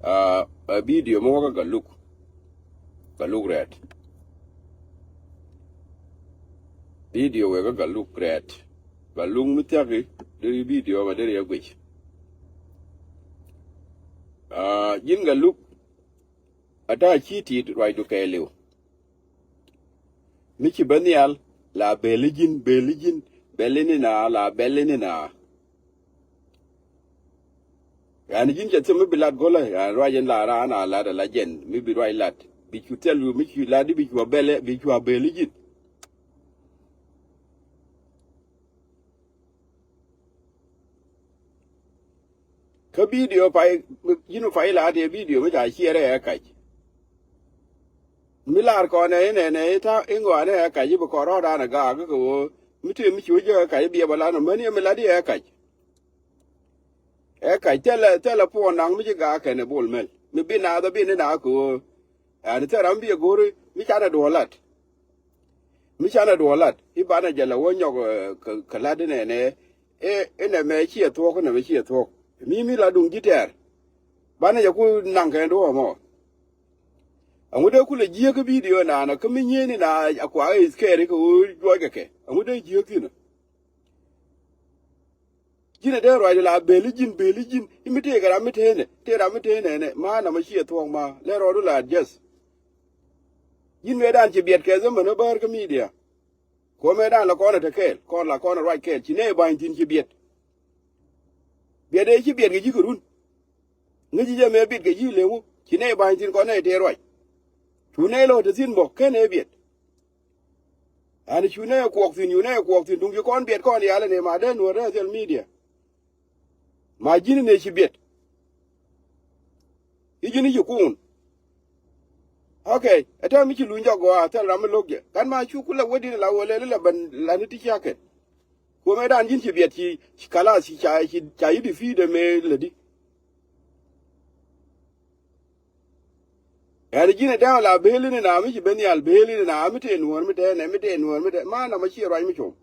a video mo ga look red video we ga look red ga lung mitagi de video ma de ya gwe yin ga look ata chiti right to kelew miki banial la beligin belini na la belini na yani jin je tumi bilad gola ya rajen la rana la da lajen mi bi roi lat bi ku telu mi ku ladi bi ku bele bi ku beligin ka video pai yinu fai la de video mi ta chiere ya kai milar ko ne ta ingo ne ya kai bu ko ro da na ga ko mi te mi chu je kai bi bala no mani mi la de ya kai kai tele po nang mi ga ka ne bol mel mi bi na da bi ne na ko ani te ram bi gore mi cha na do lat i ba na jala wo nyo ka la de ne ne me chi to ko ne me chi to mi la dung jiter ba na ya ku nang ka do mo amude ku le ji ka video na ka mi ni na akwa is ke ko jo ga ke amude ji ki na jine de roi la beligin imite ga ramite ne te ramite ne ma na ma shi to ma le ro du la just yin me dan ci biet ke zama no bar ka media ko me dan la ko na te ke ko la ko na right ke ci ne ba tin ci biet de ci biet ga ji ko run ngi je me biet ga ji le mu ci ne ba tin ko ne te roi tu ne lo de sin bo ke ne biet ani chu ne ko tin yu ne ko tin dung ji kon biet kon ya le ne ma de no social media ma jini ne shi biet ijini ji kun okay ata mi ci lu njogo ata ram logge kan ma chu kula wodi la wole la ban la ni ti chake ko me dan jin ci biet ci kala ci cha yi di fi de me le di ya jini da la beli ni na mi ci ben yal beli ni na mi te nuor mi te ne mi te nuor mi te ma na ma ci ro mi chom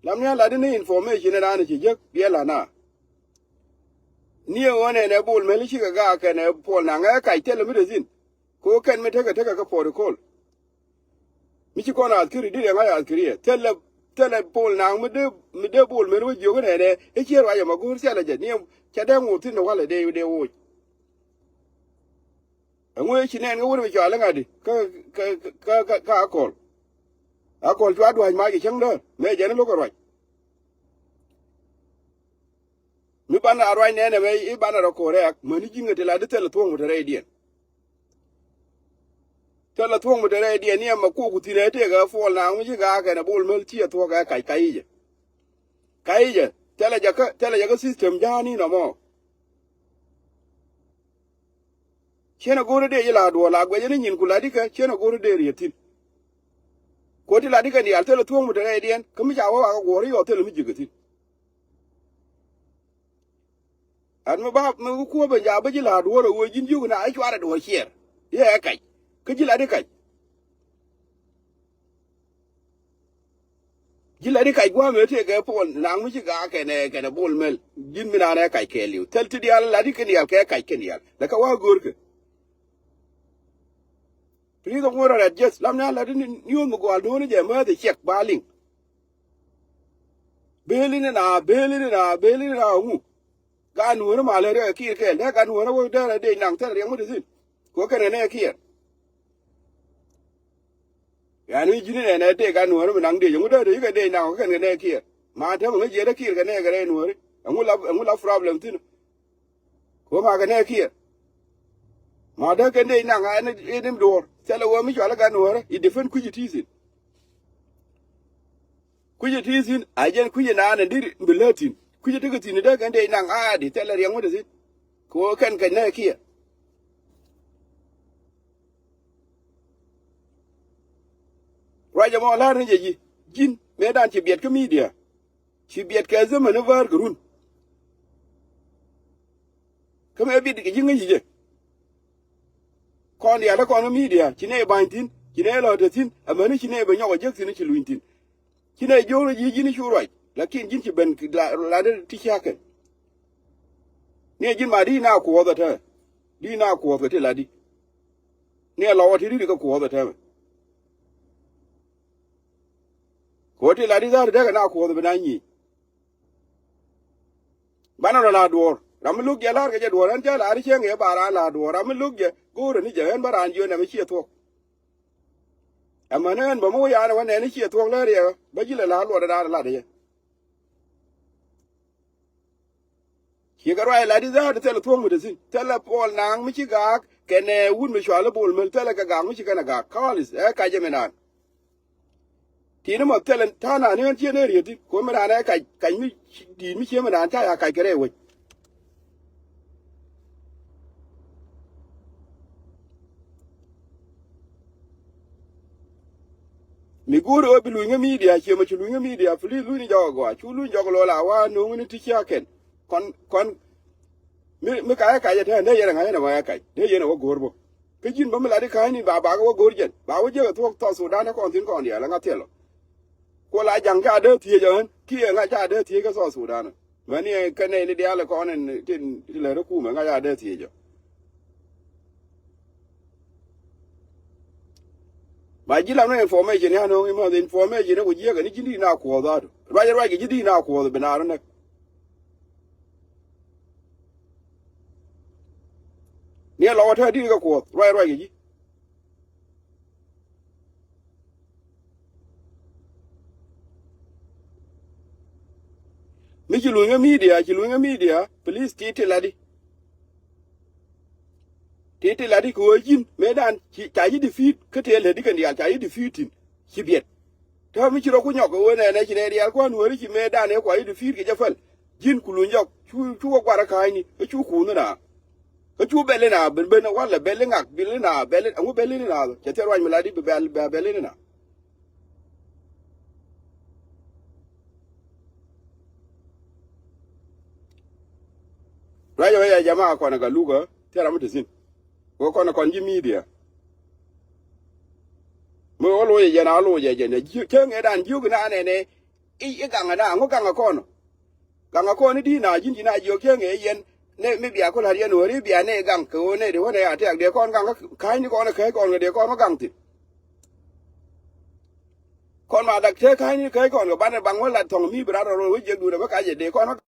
lam ya la de ni information na ni ci je bi la na ni wone ne bul meli shi ga ka ne pol na nga kai tele mi rezin ko kan mi taka ka protocol mi ci kona askiri dire nga askiri tele pol na mi de bul meli wo jogo ne e ci ro ya ma gur sala je ni cha da mu tin wala de wo ngwe ci ne nga wuri mi jala ngadi ka akol to adu ma gi chang do me je ne lo ko ro mi bana arwai ne me i bana ro korek mani jinga de la de tele tuong mutere dien tele tuong mutere dien ni ma ku tine te ga fol na mu ga ga na bol mel ti to ga kai je tele ja ka system jani no mo chena gore de ila do la gwe ni nyin kula dika chena gore de rietin ko ti la dika ni al tele tuong mutere dien kami ja wa ga gore yo tele mi jigatin an ma ba ma ku ba ja ba ji la do ro wo jin ju na ai chwa do chier ye kai ke ji la de kai ji la de kai gwa me te ga pol na mu ji ga ke ne bol mel jin mi na ne kai ke liu tel ti dia la di ke ni al ke kai ke ni al la ka wa gor ke pri do ngora ra jes lam na la di ni mu gwa do ne je ma de chek ba ling beli na mu ga nuwar malare ki ke da ga nuwar wo da de nang ta re mu de sin ko ka ne ki ya ni jini ne de ga nuwar mu nang de mu da de ga de nang ka ne ki ma ta mu je da ki ga ne ga re nuwar ngula problem tin ko ma ga ne ki ma da ga de nang a ne dim dor sala wo mi jala ga nuwar I defen ku ji tisin a jen ku ji na ne dir bilatin ku je daga tini da kan dai nan a di tele yang wada sin ko kan na kiya raja mo la ne ji jin me dan ci biet ka media ci biet ka zama na var gurun kama bi di jinga je kon ya la kon media ci ne bantin ci ne lo de tin amani ci ne ba nyawo je tin ci luintin ci ne joro ji jini shurai lakin jin ci ben la de ti chaken เนี่ยยินมาดีหน้าขวดแต่เธอดีหน้าขวดแต่ที่ละดีเนี่ยเราที่ดีก็ขวดแต่เธอขวดที่ละดีได้ได้ก็หน้าขวดแต่เป็นอะไรนี่บ้านเราลาดัวเราไม่ลุกเยอะลาก็จะดัวนั้นเจ้าลาที่เชียงเอ๋บาราลาดัวเราไม่ลุกเยอะกูเรื่องนี้จะเห็นบารานเยอะเนี่ยไม่เชี่ยทั่วแต่มันนั่นบ่มั่วยาในวันไหนนี่เชี่ยทั่วเลยเดียวไม่ยิ่งเลยลาลัวดาลาเดียวเชี่ยก็ไรลาที่ได้เท่าละทั่วหมดสิเท่าละพอลนางไม่ใช่กากแกเนี่ยวุ่นไม่ชัวร์ละบุลมันเท่าละกากไม่ใช่กันกากข้าลิสใครจะไม่นานทีนั้นหมดเท่าละท่านาเนี่ยเชี่ยเนี่ยเดียวที่คนไม่นานนะไก่ไม่ดีไม่เชี่ยไม่นานใช่ไก่ก็ได้เว้ยมีกูรู้ว่าเป็นลุยงี้มีเดียเชื่อมาชูลุยงี้มีเดียฟลีลุยนี่จอกว่าชูลุยจอกโลลาว่านุ่งนี่ที่เชี่ยเข็นคนไม่ไก่จะแทนได้ยังไงนะว่าไก่ได้ยังไงว่ากูรู้ก็ยินบ่ไม่ละได้ขายนี่บ้าก็ว่ากูรู้จันบ้าว่าเจอทั่วต่อสุดานนะก่อนถึงก่อนเดียวแล้วงั้นเท่าหรอกูหลายอย่างจะเดินเที่ยวจังที่งั้นจะเดินเที่ยวก็ต่อสุดานเหมือนนี่กันในเดียวแล้วก่อนนี่ที่เลยรู้กูเหมือนกันจะเดินเที่ยวจ้ะมาจีเราเนี่ยinformationเนี่ยน้องมาinformationเนี่ยกูเยอะกันนี่จีดีน่าขวดอ่ะว่าก็จีดีน่าขวดเป็นอะไรนะเนี่ยเราเท่าที่ก็ขวดว่าก็จีไม่จีลุยงี้มีเดีย please ที่ละดิที่ละดิกูยินไม่ได้ใจยี่ดีฟีดก็เทเลยดิกันเดียใจยี่ดีฟีดทิ้งขี้เบียดถ้าไม่ชิเราคุยหยอกกันวันไหนชินเดียก็หนูที่ไม่ได้เนี่ยกว่ายี่ดีฟีดก็จะฟังยินกูลุยหยอกชูกว่าราคานี่ชูคูนนะก็ชูเบลเลยนะเบลนะว่าเลยเบลงักเบลนะเบลเอาเบลนี่นะจะเท่าไรมาลาดิเบลนี่นะไรจะมาก่อนกับลูกเหรอเท่าไรไม่ถึงสิก็ก่อนยี่มีเดียเมื่อโลยจะน่าโลยจะเนี่ยเชื่อไงด้านยูกันนะเนี่ยอีกังนะงกังก่อนกังก่อนนี่ที่น่ายินที่น่าอยู่เชื่อไงเย็นเนี่ยไม่เบียคนหาเดียหนูนี่เบียเนี่ยกังกูเนี่ยเดี๋ยวเนี่ยเดี๋ยวก่อนกังก็ขายนี่ก่อนนะขายก่อนเดี๋ยวก่อนมากังติดก่อนมาดักเชื่อขายนี่ขายก่อนกับบ้านในบางวันละทองมีบราเราเลยจะดูนะว่าขายเดี๋ยวก่อน